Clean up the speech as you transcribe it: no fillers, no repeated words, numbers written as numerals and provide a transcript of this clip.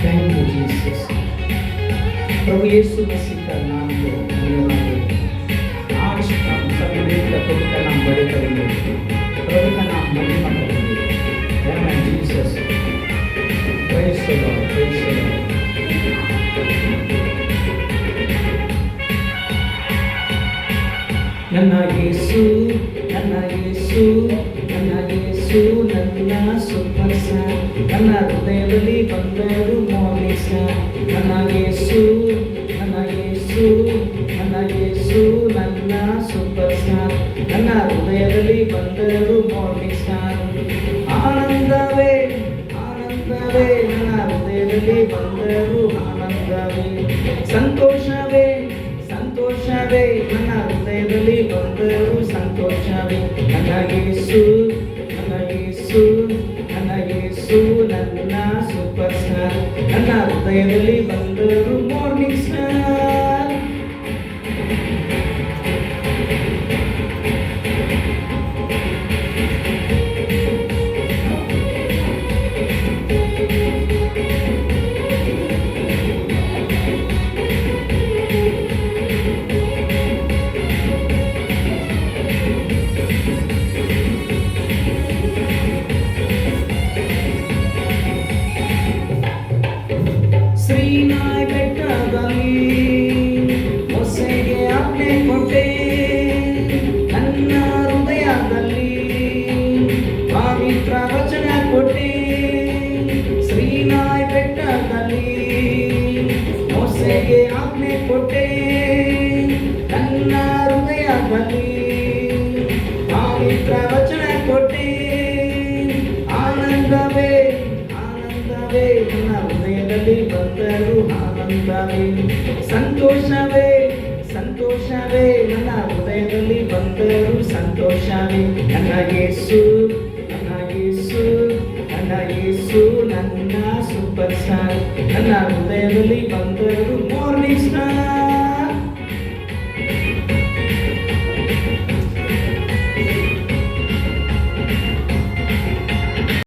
Thank you Jesus. ಪ್ರಭು ಯೇಸು मसीह का नाम को धन्यवाद। आज हम सभी मिलकर प्रभु का नाम बड़े करेंगे, प्रभु का नाम महिमा करेंगे। Amen Jesus. Praise the Lord, praise the Lord. ನನ್ನ ಯೇಸು ನನ್ನ ಯೇಸು ನನ್ನ ಯೇಸು ನನ್ನ ಸೂಪರ್ ಸ್ಟಾರ್, ನನ್ನ ಹೃದಯದಲ್ಲಿ ಬಂದರು ಮಾರ್ನಿಂಗ್ ಸ್ಟಾರ್. ನನ್ನ ಯೇಸು ನನ್ನ ಯೇಸು ನನ್ನ ಯೇಸು ನನ್ನ ಸೂಪರ್ ಸ್ಟಾರ್, ನನ್ನ ಹೃದಯದಲ್ಲಿ ಬಂದರು ಮಾರ್ನಿಂಗ್ ಸ್ಟಾರ್. ಆನಂದವೇ ಆನಂದವೇ ನನ್ನ ಹೃದಯದಲ್ಲಿ ಬಂದರು ಆನಂದವೇ, ಸಂತೋಷವೇ ಸಂತೋಷವೇ ನನ್ನ ಹೃದಯದಲ್ಲಿ ಬಂದರು ಸಂತೋಷವೇ. ನನ್ನ ಯೇಸು ನನ್ನ ಯೇಸು ನನ್ನ ಯೇಸು ನನ್ನ ಸೂಪರ್ ಸ್ಟಾರ್, ನನ್ನ ಹೃದಯದಲ್ಲಿ ಬಂದರು ಮಾರ್ನಿಂಗ್ ಸ್ಟಾರ್. ಶ್ರೀನಾಯ್ ಬೆಟ್ಟದಲ್ಲಿ ಮೊಸೆಗೆ ಆಜ್ಞೆ ಕೊಟ್ಟೆ, ನನ್ನ ಹೃದಯದಲ್ಲಿ ಪವಿತ್ರ ವಚನ ಕೊಟ್ಟೆ. ಶ್ರೀನಾಯ್ ಬೆಟ್ಟದಲ್ಲಿ ಮೊಸೆಗೆ ಆಜ್ಞೆ ಕೊಟ್ಟೆ, ನನ್ನ ಹೃದಯದಲ್ಲಿ ಪವಿತ್ರ ವಚನ ಕೊಟ್ಟೆ. ಆನಂದವೇ ಆನಂದವೇ ನನ್ನ ಹೃದಯದಲ್ಲಿ ಬಂದರು ಆನಂದವೇ, ಸಂತೋಷವೇ ಸಂತೋಷವೇ ನನ್ನ ಹೃದಯದಲ್ಲಿ ಬಂದರು ಸಂತೋಷವೇ. ನನ್ನ ಯೇಸು ನನ್ನ ಯೇಸು ನನ್ನ ಯೇಸು ನನ್ನ ಸೂಪರ್ ಸ್ಟಾರ್, ನನ್ನ ಹೃದಯದಲ್ಲಿ ಬಂದರು ಮಾರ್ನಿಂಗ್ ಸ್ಟಾರ್.